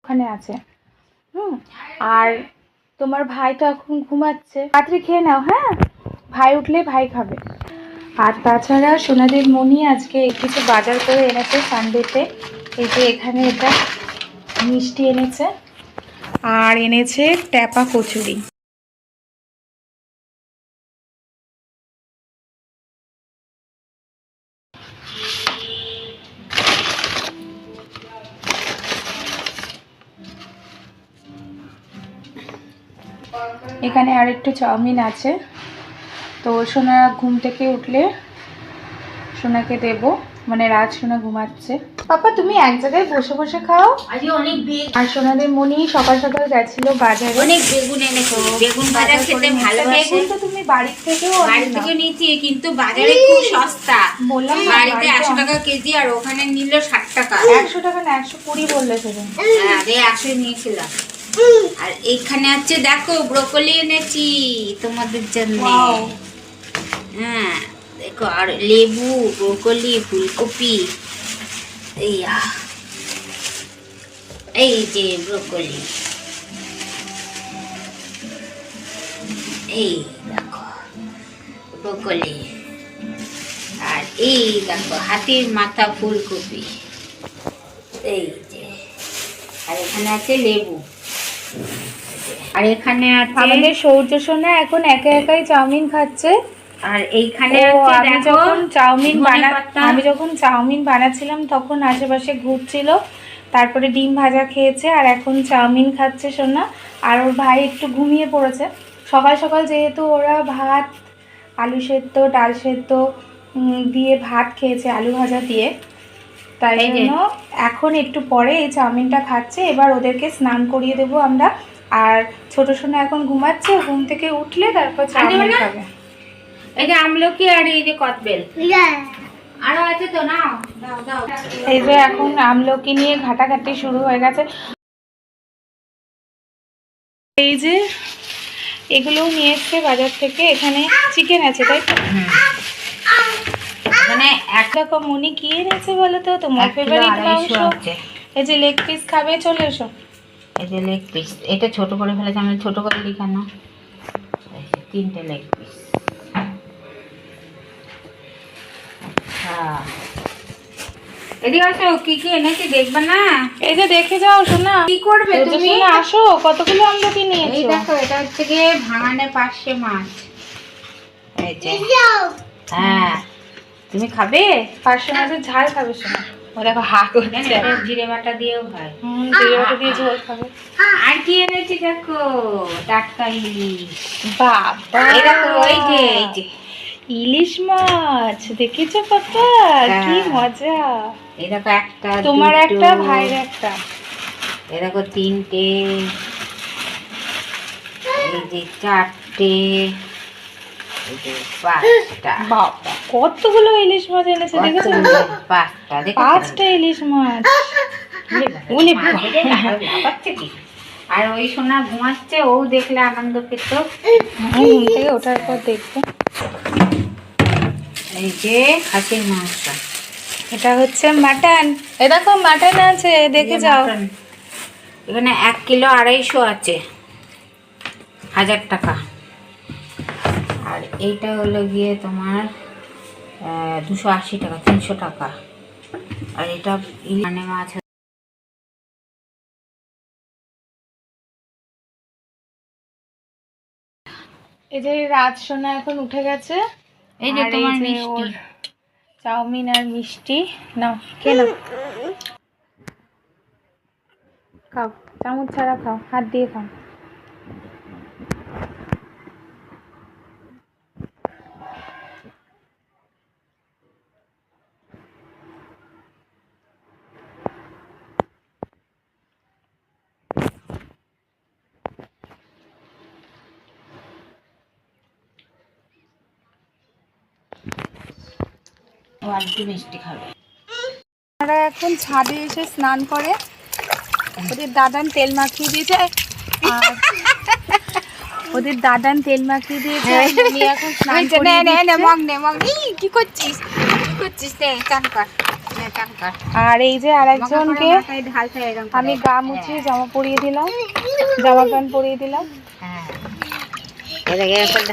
ওখানে আছে। আর তোমার ভাই তো এখন ঘুমাচ্ছে, রাত্রে খেয়ে নাও। হ্যাঁ, ভাই উঠলে ভাই খাবে। আর তাছাড়া সোনাদের মনি আজকে কিছু বাজার করে এনেছে সানডেতে। এই যে এখানে এটা মিষ্টি এনেছে, আর এনেছে ট্যাপা কচুরি। এখানে আর একটু চাউমিন আছে। তো সোনা ঘুম থেকে উঠলে সোনাকে দেব, মানে রাত সোনা ঘুমাচ্ছে। পাপা তুমি এক জায়গায় বসে বসে খাও। আজকে অনেক আর সোনাদের মনি সকাল সকাল গেছিল বাজারে, অনেক বেগুন এনেছো। বেগুন ভাজা খেতে ভালোবাসে। বেগুন তো তুমি বাড়ি থেকেও নিয়েছি, কিন্তু বাজারে খুব সস্তা। বললাম বাড়িতে 100 টাকা কেজি, আর ওখানে নিল 60 টাকা। 100 টাকা না, 120 বললে সেদিন। আরে 100 নিয়েছিলাম। আর এইখানে আছে দেখো ব্রোকলি এনেছি তোমাদের জন্য। হ্যাঁ দেখো, আর লেবু, ব্রোকলি, ফুলকপি। এই যে ব্রোকলি, এই দেখো ব্রোকলি, আর এই দেখো হাতির মাথা ফুলকপি। এই যে, আর এখানে আছে লেবু, আর এখানে আছে আমাদের সৌর্য সোনা এখন একা একাই চাউমিন খাচ্ছে। আর এইখানে আমি যখন চাউমিন বানাচ্ছিলাম তখন আশেপাশে ঘুরছিল, তারপরে ডিম ভাজা খেয়েছে, আর এখন চাউমিন খাচ্ছে সোনা। আর ওর ভাই একটু ঘুমিয়ে পড়েছে। সকাল সকাল যেহেতু ওরা ভাত, আলু সেদ্ধ, ডাল সেদ্ধ দিয়ে ভাত খেয়েছে, আলু ভাজা দিয়ে, তাই জন্য এখন একটু পরে এই চাউমিনটা খাচ্ছে। এবার ওদেরকে স্নান করিয়ে দেবো আমরা। আর ছোট সোনা এখন ঘুমাচ্ছে, ঘুম থেকে উঠলে তারপর চাউমিন খাবে। এই যে আমলকি, আর এই যে কদবেল আরো আছে তো, নাও দাও দাও। এই যে এখন আমলকি নিয়ে ঘাটাঘাটি শুরু হয়ে গেছে। এই যে এগুলোও নিয়ে এসছে বাজার থেকে। এখানে চিকেন আছে, তাই তো? মানে এক রকম মনি কি এনেছে বলো তো? তোমার ফেভারিট মাংস। এই যে লেগ পিস খাবে, চলে এসো। এই যে লেগ পিস, এটা ছোট করে ফেলেছি আমি, ছোট করে লিখানো। 3টে লেগ পিস। এদিকে আসো, কি কি এনেছি দেখবে না? এই যে দেখে যাও সোনা। কি করবে তুমি? আসো, কতগুলো আমলকি নিয়েছো? এই দেখো, এটা হচ্ছে গিয়ে ভাঙানে পার্শে মাছ। এই যে, হ্যাঁ তুমি খাবে? পার্শে মাছের ঝাল খাবে সোনা? ও দেখো হা করছে। জিরে বাটা দিয়েও হয়। জিরে বাটা দিয়ে ঝোল খাবে। আর কি এনেছি দেখো, টাটকা ইলিশ। বাবা, এই দেখো, এই যে ইলিশ মাছ দেখেছো পাপা? কি মজা। এই দেখো, একটা, তোমার একটা, ভাইয়ের একটা। এই দেখো 3টে, এই যে 4টে, এই যে 5টা। বাবা, কতগুলো ইলিশ মাছ এনেছে দেখেছো? 5টা, দেখো 5টা ইলিশ মাছ। আর ওই সোনা ঘুমাচ্ছে, ও দেখলে আনন্দ পেত। ঘুম থেকে ওঠার পর দেখবে। এই যে খাসির মাংস, এটা হচ্ছে মাটন। এই দেখো মাটন আছে, দেখে যাও। এখানে 1 কিলো 250 আছে, 1000 টাকা। আর এইটা হলো গিয়ে তোমার 280 টাকা, 300 টাকা। আর এটা মানে মাছ। এই যে রাত সোনা এখন উঠে গেছে। এই যে তোমার মিষ্টি, চাউমিন আর মিষ্টি নাও, কে নাও, খাও। চামচ ছাড়া খাও, হাত দিয়ে খাও। ও আর একটু মিষ্টি খাবে। ওরা এখন ছাদে এসে স্নান করে। ওদের দাদান তেল মাখিয়ে দিয়েছে, ওদের দাদান তেল মাখিয়ে দিয়েছে। এখন স্নান করিয়ে দিচ্ছে। কি করছিস, নে চান কর। আর এই যে আরেকজনকে আমি গা মুছিয়ে জামা পরিয়ে দিলাম, জামা প্যান্ট পরিয়ে দিলাম।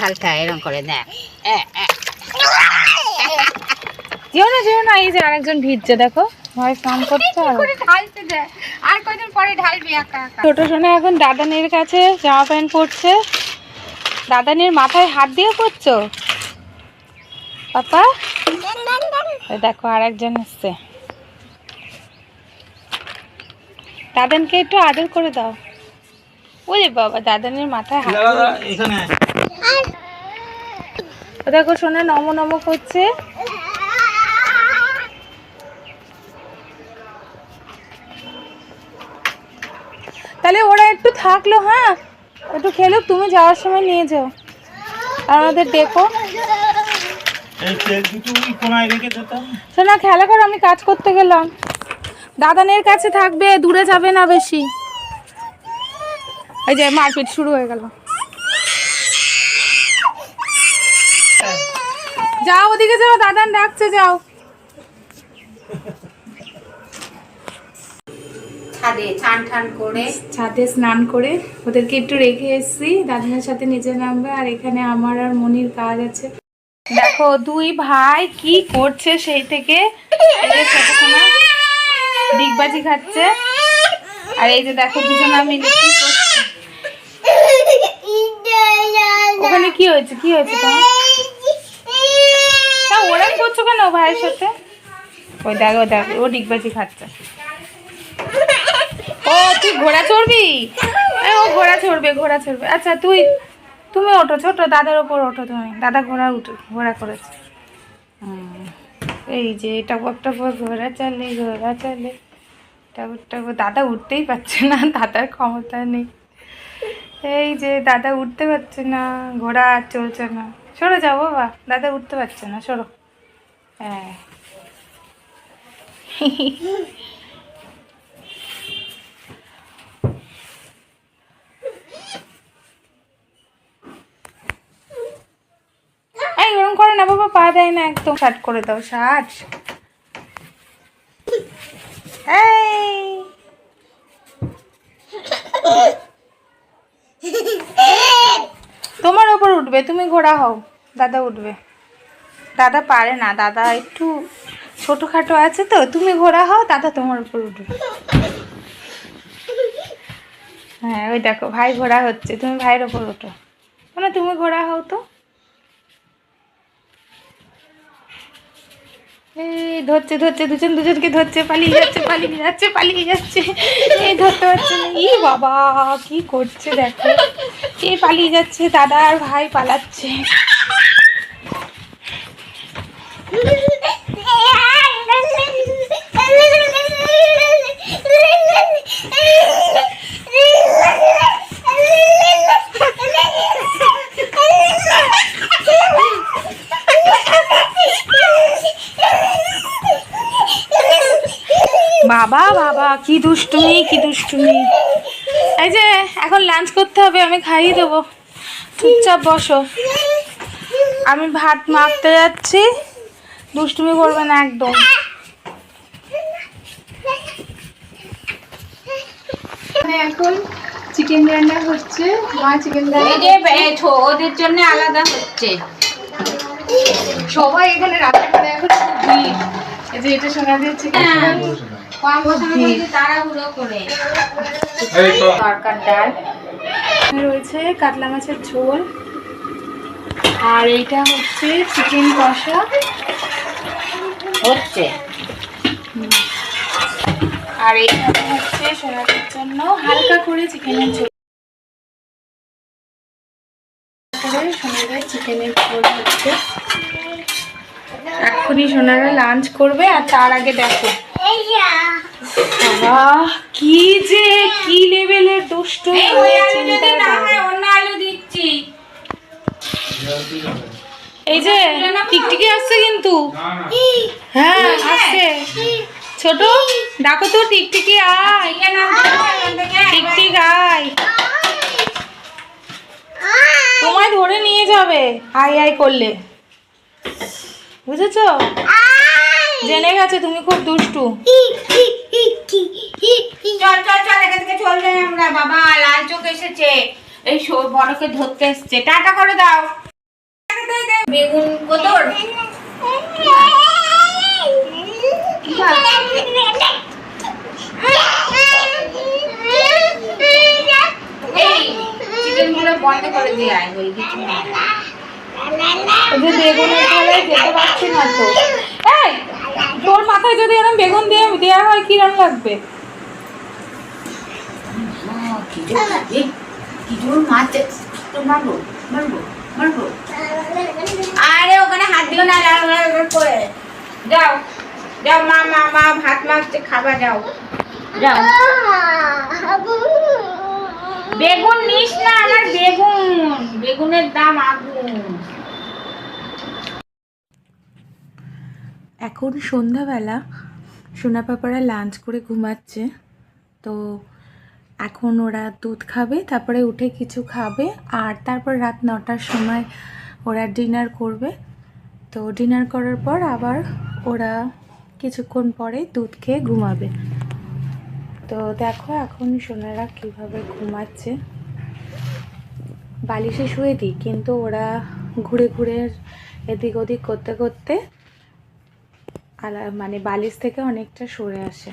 ঢালতে হয় এরকম করে দেখ। যেও না যেও না, এই যে আরেকজন ভিজছে দেখো, ভয় স্নান করছে। আর কয়দিন পরে ঢালবি একা একা। ছোট সোনা এখন দাদানের কাছে জামা প্যান্ট পরছে। দাদানের মাথায় হাত দিয়ে পরছো পাপা? দেখো আরেকজন এসছে, দাদানকে একটু আদর করে দাও। ওরে বাবা, দাদানের মাথায় হাত। ও দেখো সোনা নম নম করছে। তাহলে ওরা একটু থাকলো, হ্যাঁ একটু খেলুক, তুমি যাওয়ার সময় নিয়ে যাও, আর আমাদের দেখো। শোনা খেলা করো, আমি কাজ করতে গেলাম। দাদানের কাছে থাকবে, দূরে যাবে না বেশি। এই যে মারপিট শুরু হয়ে গেল। যাও ওদিকে যাও, দাদান ডাকছে, যাও। ছাদে স্নান করে ওদেরকে একটু রেখে এসেছি, দাদানের সাথে নিচে নামবে। আর এখানে আমার আর মনির কাজ আছে। দেখো দুই ভাই কি করছে সেই থেকে। ডিগবাজি খাচ্ছে। আর এই যে দেখো দুজনে মিলে কি করছে। ওখানে কি হয়েছে, কি হয়েছে তোমার? তা ওরম করছো কেন ভাইয়ের সাথে? ওই দেখো, ও দেখো, ও ডিগবাজি খাচ্ছে। ও তুই ঘোড়া চড়বি? ও ঘোড়া চড়বে, ঘোড়া চড়বে। আচ্ছা তুমি ওঠো, ছোট দাদার ওপর ওঠো তুমি। দাদা ঘোড়া করেছে। এই যে টপক টপক ঘোড়া চলে, ঘোড়া চলে, টপক টপক। দাদা উঠতেই পারছে না, দাদার ক্ষমতা নেই। এই যে দাদা উঠতে পারছে না, ঘোড়া আর চলছে না। সরো যাও বাবা, দাদা উঠতে পারছে না, সরো। হ্যাঁ ওরকম করে না বাবা, পা দেয় না একদম। শার্ট করে দাও, শার্ট। তোমার ওপর উঠবে, তুমি ঘোড়া হও, দাদা উঠবে। দাদা পারে না, দাদা একটু ছোটখাটো আছে তো। তুমি ঘোড়া হও, দাদা তোমার উপর উঠবে। হ্যাঁ ওই দেখো ভাই ঘোড়া হচ্ছে, তুমি ভাইয়ের ওপর ওঠো। না তুমি ঘোড়া হও তো। এই ধরছে দুজনকে ধরছে, পালিয়ে যাচ্ছে। এই ধরতে পারছে না। ই বাবা কি করছে দেখো, এই পালিয়ে যাচ্ছে, দাদা আর ভাই পালাচ্ছে। বাবা কি দুষ্টুমি। এই যে এখন লাঞ্চ করতে হবে, আমি খাইয়ে দেবো, চুপচাপ বসো। আমি ভাত মাখতে যাচ্ছি, দুষ্টুমি করবে না একদম। এখন চিকেন রান্না হচ্ছে, মা চিকেন রান্না ওদের জন্য আলাদা হচ্ছে। সবাই এখানে রান্না করে এখন ভিড়। এই যে এটা শোনা দিচ্ছে তাড়াহুড়ো করে। তরকার ডাল রয়েছে, কাতলা মাছের ঝোল, আর এইটা হচ্ছে চিকেন কষা হচ্ছে। আর এইখানে হচ্ছে সোনাদের জন্য হালকা করে চিকেনের ঝোল। সোনাদের চিকেনের ঝোল হচ্ছে। এক্ষুনি সোনারা লাঞ্চ করবে। আর তার আগে দেখো বাবা কি লেভেলের দুষ্ট। এই যে টিকটিকি আসছে কিন্তু, হ্যাঁ আসছে। ছোট ডাকো তো, টিকটিকি আয়, টিকটিক আয়, তোমায় ধরে নিয়ে যাবে আয় করলে, বুঝেছো? জেনে গেছে তুমি খুব দুষ্টু। চল চল চল, এখান থেকে চল যাই আমরা। বাবা লাল চোখ এসেছে, এই বড়কে ধরতে এসছে। টাটা করে দাও। বেগুন কোতর এই চিকেনগুলো বন্ধ করে দিয়ে আয়, ওই কিছু না। যে বেগুনের তলায় যেতে পারছি না তো। এই তোর মাথায় যদি এরকম বেগুন দিয়ে দেওয়া হয় কিরম লাগবে? আরে ওখানে হাত দিও না, লাল লাল করে যাও যাও। মা মা মা ভাত মাখতে খাবা, যাও যাও। বেগুন নিস না, আমার বেগুন, বেগুনের দাম আগুন। এখন সন্ধ্যাবেলা সোনা পাপারা লাঞ্চ করে ঘুমাচ্ছে, তো এখন ওরা দুধ খাবে, তারপরে উঠে কিছু খাবে, আর তারপর রাত 9টার সময় ওরা ডিনার করবে। তো ডিনার করার পর আবার ওরা কিছুক্ষণ পরে দুধ খেয়ে ঘুমাবে। তো দেখো এখন সোনারা কিভাবে ঘুমাচ্ছে। বালিশে শুয়ে দিই, কিন্তু ওরা ঘুরে ঘুরে এদিক ওদিক করতে করতে মানে বালিশ থেকে অনেকটা সরে আসে।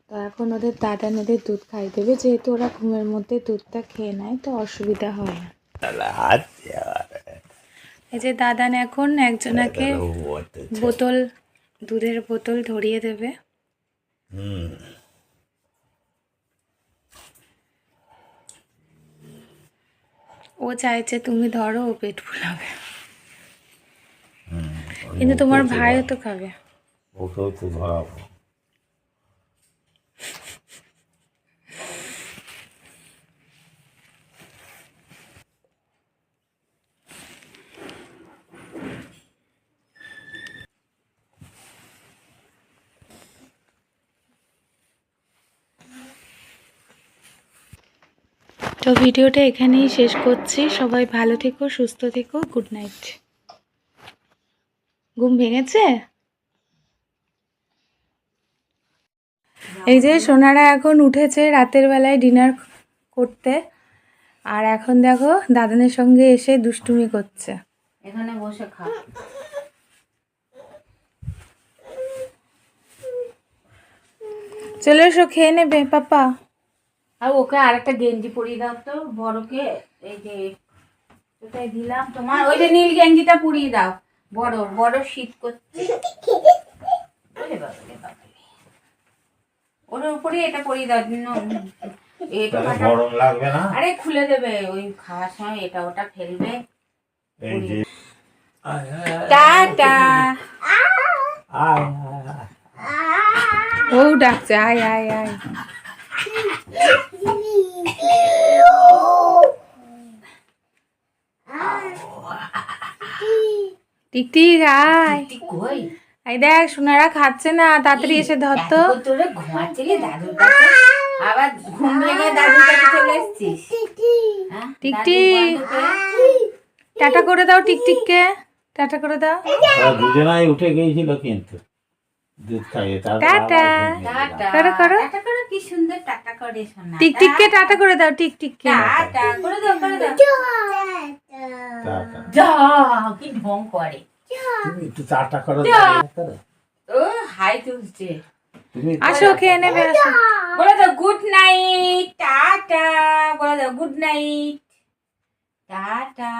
তো এখন ওদের দাদা ওদের দুধ খাই দেবে, যেহেতু ওরা ঘুমের মধ্যে দুধটা খেয়ে নেয় তো অসুবিধা হয় না। এই যে দাদান এখন একজনাকে বোতল, দুধের বোতল ধরিয়ে দেবে। ও চাইছে তুমি ধরো, ও পেট ফুলাবে, কিন্তু তোমার ভাইও তো খাবে। ওকেও তো ধরাবো। তো ভিডিওটা এখানেই শেষ করছি। সবাই ভালো থেকো, সুস্থ থেকো, গুড নাইট। ঘুম ভেঙেছে? এই যে সোনারা এখন উঠেছে রাতের বেলায় ডিনার করতে, আর এখন দেখো দাদানের সঙ্গে এসে দুষ্টুমি করছে। এখানে বসে খা। চলে এসো, খেয়ে নেবে পাপা। আর ওকে আরেকটা গেঞ্জি পরিয়ে দাও তো বড়কে। এই যে কোথায় দিলাম তোমার, ওই যে নীল গেঞ্জিটা পরিয়ে দাও। বড় বড় শীত করছে। ওর উপরে এটা পরিয়ে দাও। গরম লাগবে না? আরে খুলে দেবে, ওই খাওয়ার সময় এটা ওটা ফেলবে। টাটা। ও ডাকছে, আয় আয় আয়। টিকটিক আয়। কই এই দেখ সোনারা খাচ্ছে না, তাড়াতাড়ি এসে ধর তো। তোরে ঘুমাচ্ছিলি দাদুর কাছে, আবার ঘুম ভেঙে দাদুর কাছে চলে এসছিস। টিকটিক টাটা করে দাও, টিকটিককে টাটা করে দাও। দুজনাই উঠে গিয়েছিল কিন্তু দুধ খাইয়ে। টাটা টাটা করো। টাটা করো, কি সুন্দর টাটা করে শোনা। টিকটিককে টাটা করে দাও, টিকটিককে। টাটা করে দাও, করে দাও। টাটা। যা কি ঢং করে। তুমি একটু টাটা করো। ও হাই তুলছে। তুমি আসো খেয়ে নেবে, আসো। বলে দাও গুড নাইট। টাটা বলে দাও, গুড নাইট। টাটা।